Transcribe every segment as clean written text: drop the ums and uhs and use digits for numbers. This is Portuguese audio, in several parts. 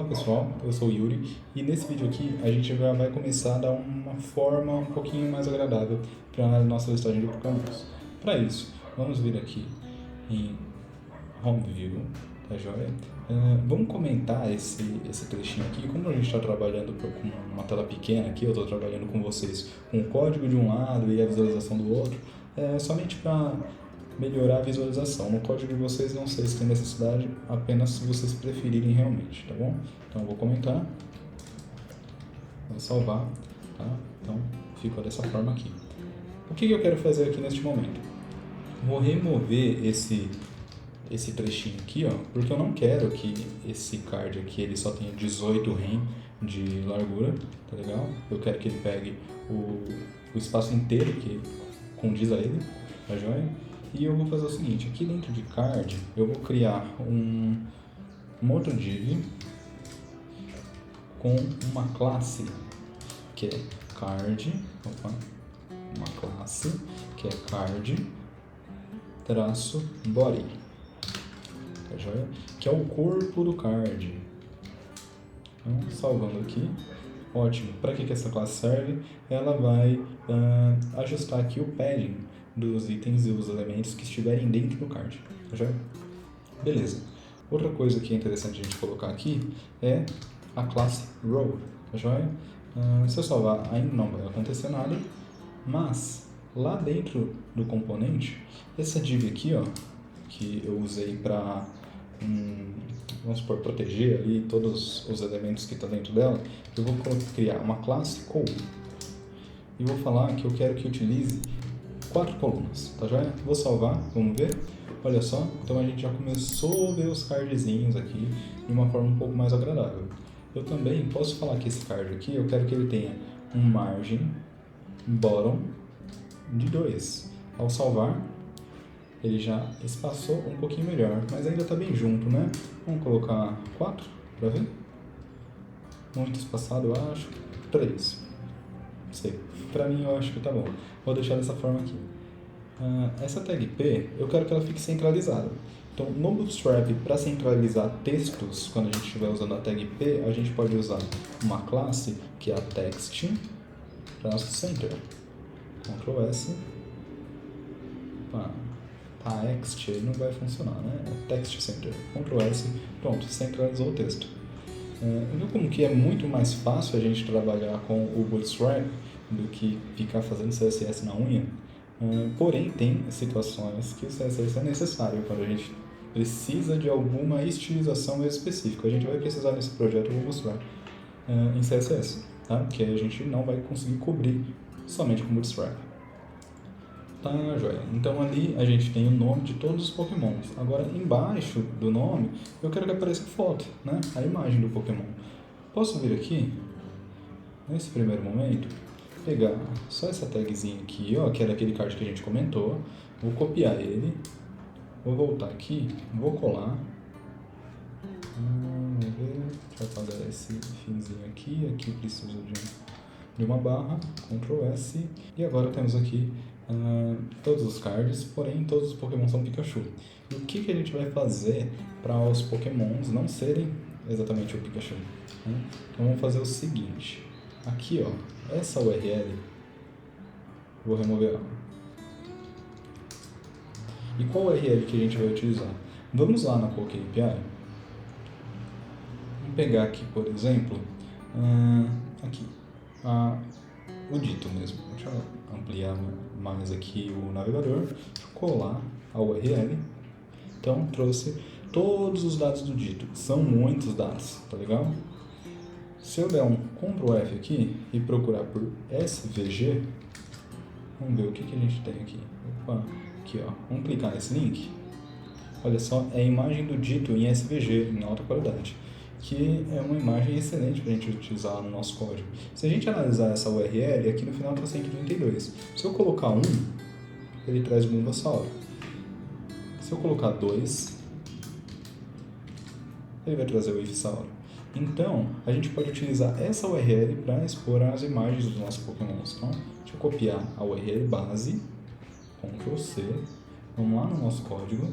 Olá pessoal, eu sou o Yuri e nesse vídeo aqui a gente já vai começar a dar uma forma um pouquinho mais agradável para a nossa listagem de Pokémons. Para isso, vamos vir aqui em Home View, tá joia? Vamos comentar esse trechinho aqui. Como a gente está trabalhando com uma tela pequena aqui, eu estou trabalhando com vocês com o código de um lado e a visualização do outro, somente para melhorar a visualização. No código de vocês não sei se tem necessidade, apenas se vocês preferirem realmente, tá bom? Então eu vou comentar, vou salvar, tá? Então ficou dessa forma aqui. O que eu quero fazer aqui neste momento? Vou remover esse trechinho aqui, ó, porque eu não quero que esse card aqui ele só tenha 18 rem de largura, tá legal? Eu quero que ele pegue o espaço inteiro que condiz a ele, tá joia? E eu vou fazer o seguinte, aqui dentro de card eu vou criar um outro div com uma classe que é card, uma classe que é card traço body, tá joia? Que é o corpo do card. Então, salvando aqui. Ótimo. Para que essa classe serve? Ela vai ajustar aqui o padding dos itens e os elementos que estiverem dentro do card. Tá joia? Beleza. Outra coisa que é interessante a gente colocar aqui é a classe row. Tá joia? Se eu salvar, ainda não vai acontecer nada, mas lá dentro do componente, essa div aqui, ó, que eu usei para vamos supor, proteger ali todos os elementos que estão dentro dela, eu vou criar uma classe col e vou falar que eu quero que utilize 4 colunas, tá joia? Vou salvar, vamos ver. Olha só, então a gente já começou a ver os cardzinhos aqui de uma forma um pouco mais agradável. Eu também posso falar que esse card aqui, eu quero que ele tenha um margem bottom de 2. Ao salvar, ele já espaçou um pouquinho melhor, mas ainda está bem junto, né? Vamos colocar 4 para ver. Muito espaçado, eu acho. 3. Não sei. Para mim, eu acho que tá bom. Vou deixar dessa forma aqui. Essa tag P, eu quero que ela fique centralizada. Então, no Bootstrap, para centralizar textos, quando a gente estiver usando a tag P, a gente pode usar uma classe que é a text center. Ctrl S. Text não vai funcionar, né? É text center. Ctrl S, pronto, centralizou o texto. Viu como que é muito mais fácil a gente trabalhar com o Bootstrap do que ficar fazendo CSS na unha? Porém, tem situações que o CSS é necessário quando a gente precisa de alguma estilização específica. A gente vai precisar nesse projeto, eu vou mostrar, em CSS, tá? Que a gente não vai conseguir cobrir somente com Bootstrap. Tá, joia. Então ali a gente tem o nome de todos os Pokémons. Agora embaixo do nome eu quero que apareça a foto, né? A imagem do Pokémon. Posso vir aqui, nesse primeiro momento, pegar só essa tagzinha aqui, ó, que é daquele card que a gente comentou. Vou copiar ele. Vou voltar aqui, vou colar. Vamos ver, deixa eu apagar esse finzinho aqui. Aqui preciso de uma barra, Ctrl S. E agora temos aqui todos os cards, porém todos os Pokémon são Pikachu. E o que a gente vai fazer para os Pokémons não serem exatamente o Pikachu? Né? Então vamos fazer o seguinte, aqui ó, essa URL, vou remover ela. E qual URL que a gente vai utilizar? Vamos lá na Poké API. Vamos pegar aqui, por exemplo, aqui, o dito mesmo. Deixa eu ampliar mais aqui o navegador, colar a URL. Então, trouxe todos os dados do dito. São muitos dados, tá legal? Se eu der um Ctrl F aqui e procurar por SVG, vamos ver o que a gente tem aqui. Opa, aqui ó, vamos clicar nesse link. Olha só, é a imagem do dito em SVG, em alta qualidade, que é uma imagem excelente para a gente utilizar no nosso código. Se a gente analisar essa URL, aqui no final está 132. Se eu colocar 1, ele traz o Bulbasaur. Se eu colocar 2, ele vai trazer o Ivysaur. Então, a gente pode utilizar essa URL para expor as imagens dos nossos Pokémons. Então, deixa eu copiar a URL base, Ctrl C, vamos lá no nosso código,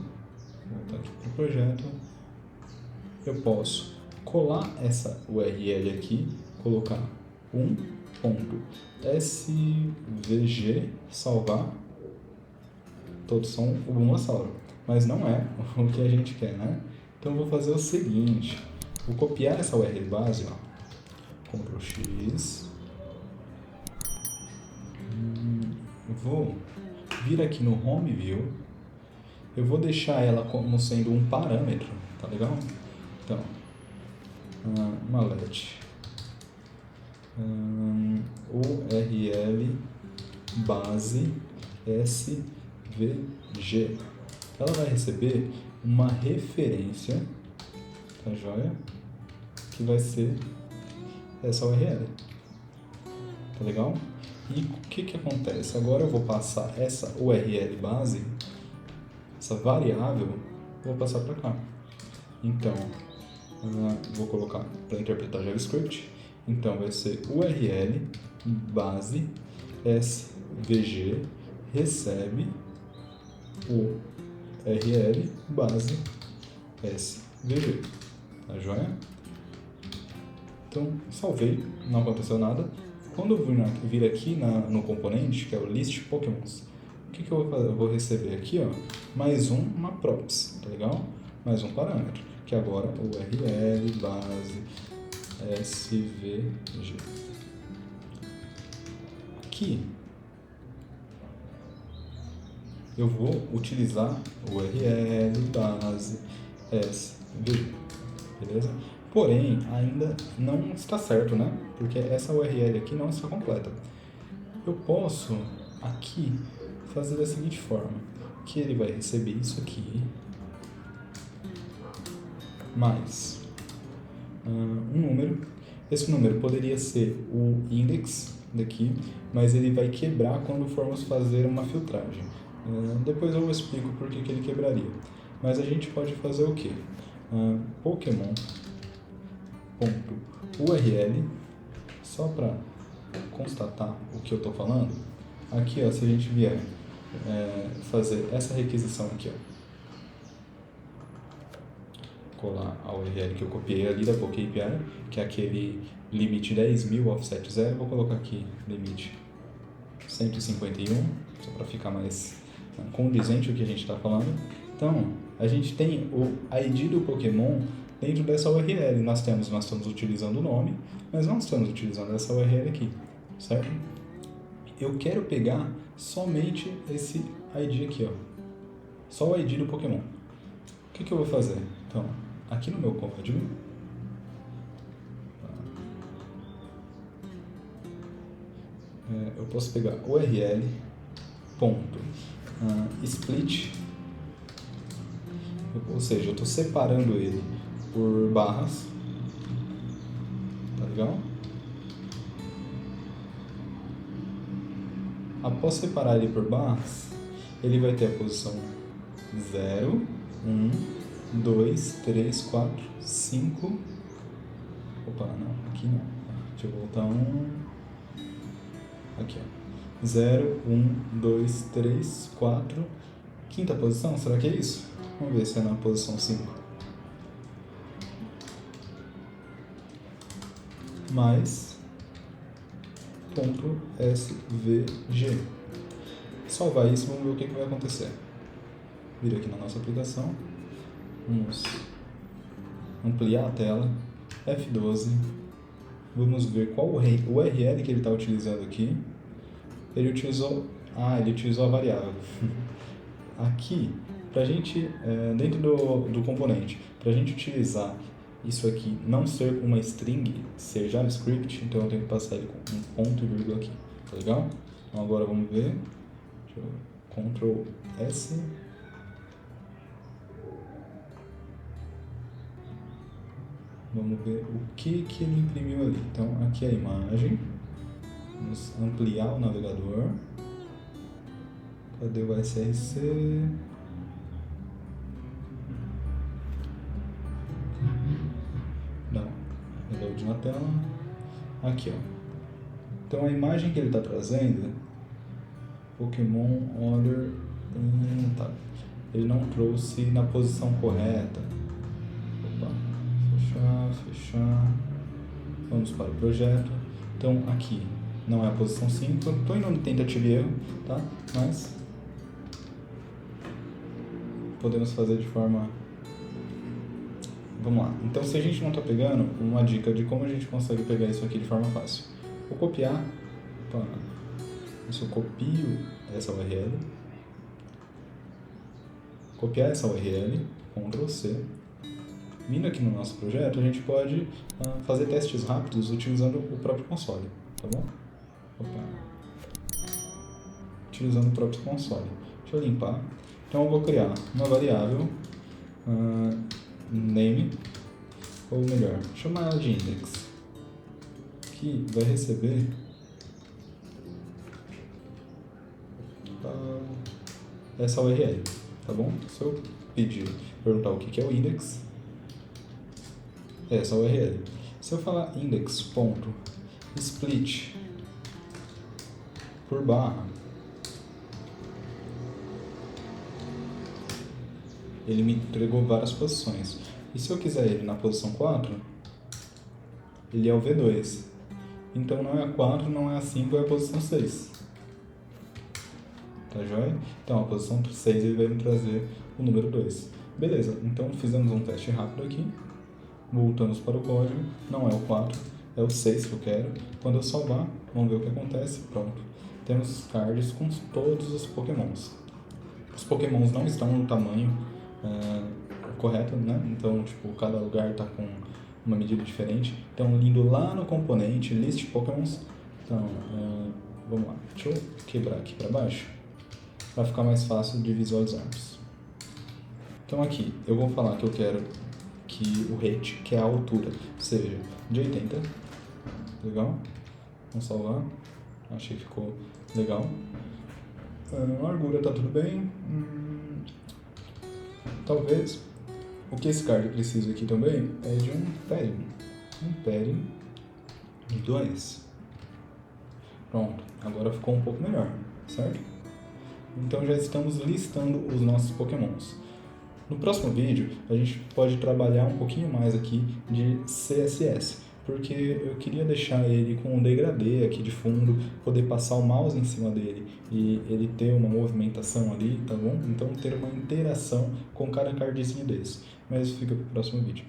voltar aqui para o projeto. Eu posso colar essa URL aqui, colocar 1.svg, salvar, todos são o Bulmasauro, mas não é o que a gente quer, né? Então eu vou fazer o seguinte, vou copiar essa URL base, ó, Ctrl X, vou vir aqui no Home View, eu vou deixar ela como sendo um parâmetro, tá legal? Então, malet URL base svg. Ela vai receber uma referência, tá joia? Que vai ser essa URL. Tá legal? E o que acontece? Agora eu vou passar essa URL base, essa variável, vou passar para cá. Então, vou colocar para interpretar JavaScript. Então, vai ser URL base svg recebe URL base svg. Tá joia? Então, salvei, não aconteceu nada. Quando eu vir aqui no componente, que é o list Pokémons, o que eu vou fazer? Eu vou receber aqui, ó, mais uma props, tá legal? Mais um parâmetro, que agora é o URL base svg. Aqui eu vou utilizar o URL base svg, beleza? Porém, ainda não está certo, né? Porque essa URL aqui não está completa. Eu posso aqui fazer da seguinte forma, que ele vai receber isso aqui, mais um número. Esse número poderia ser o index daqui, mas ele vai quebrar quando formos fazer uma filtragem. Depois eu explico por que ele quebraria. Mas a gente pode fazer o quê? Pokémon.url, só para constatar o que eu estou falando. Aqui, ó, se a gente vier fazer essa requisição aqui, ó, colar a URL que eu copiei ali da PokeAPI, que é aquele limite 10.000 offset 0, vou colocar aqui limite 151, só para ficar mais condizente o que a gente está falando. Então, a gente tem o ID do Pokémon dentro dessa URL. Nós estamos utilizando o nome, mas não estamos utilizando essa URL aqui, certo? Eu quero pegar somente esse ID aqui, ó, só o ID do Pokémon. O que eu vou fazer? Então, aqui no meu código, eu posso pegar URL split, ou seja, eu estou separando ele por barras, tá legal? Após separar ele por barras, ele vai ter a posição 0, 1, 2, 3, 4, 5. Opa, não, aqui não. Deixa eu voltar aqui, ó. 0, 1, 2, 3, 4. Quinta posição, será que é isso? Vamos ver se é na posição 5. Mais .svg. Salvar isso, vamos ver o que vai acontecer. Vir aqui na nossa aplicação. Vamos ampliar a tela. F12. Vamos ver qual o URL que ele está utilizando aqui. Ele utilizou a variável. Aqui, pra gente, dentro do componente, para a gente utilizar isso aqui não ser uma string, ser JavaScript, então eu tenho que passar ele com um ponto e vírgula aqui, tá legal? Então agora vamos ver, Ctrl S, vamos ver o que ele imprimiu ali. Então aqui é a imagem, vamos ampliar o navegador, cadê o SRC? Reload na tela. Aqui, ó. Então a imagem que ele está trazendo, Pokémon Order, tá. Ele não trouxe na posição correta. Opa, fechar. Vamos para o projeto. Então, aqui não é a posição 5. Eu estou indo no tentativa e erro, tá? Mas podemos fazer de forma... Vamos lá. Então, se a gente não está pegando, uma dica de como a gente consegue pegar isso aqui de forma fácil. Vou copiar. Isso eu copio essa URL. Copiar essa URL, Ctrl C. Vindo aqui no nosso projeto, a gente pode fazer testes rápidos utilizando o próprio console, tá bom? Utilizando o próprio console. Deixa eu limpar. Então eu vou criar uma variável name, ou melhor, chamar ela de index, que vai receber essa URL, tá bom? Se eu perguntar o que é o index, é essa URL. Se eu falar index.split por barra, ele me entregou várias posições. E se eu quiser ele na posição 4, ele é o V2. Então não é a 4, não é a 5, é a posição 6. Tá joia? Então a posição 6 ele vai me trazer o número 2. Beleza, então fizemos um teste rápido aqui. Voltamos para o código. Não é o 4, é o 6 que eu quero. Quando eu salvar, vamos ver o que acontece. Pronto. Temos cards com todos os pokémons. Os pokémons não estão no tamanho correto, né? Então, tipo, cada lugar está com uma medida diferente. Então, indo lá no componente list pokémons. Então, vamos lá. Deixa eu quebrar aqui para baixo para ficar mais fácil de visualizarmos. Então, aqui eu vou falar que eu quero que o height, que é a altura, seja de 80. Legal? Vamos salvar. Achei que ficou legal. A largura tá tudo bem. Talvez o que esse card precisa aqui também é de um padding. Um padding de 2. Pronto, agora ficou um pouco melhor, certo? Então já estamos listando os nossos pokémons. No próximo vídeo a gente pode trabalhar um pouquinho mais aqui de CSS, porque eu queria deixar ele com um degradê aqui de fundo, poder passar o mouse em cima dele e ele ter uma movimentação ali, tá bom? Então ter uma interação com cada cardzinho desse. Mas fica para o próximo vídeo.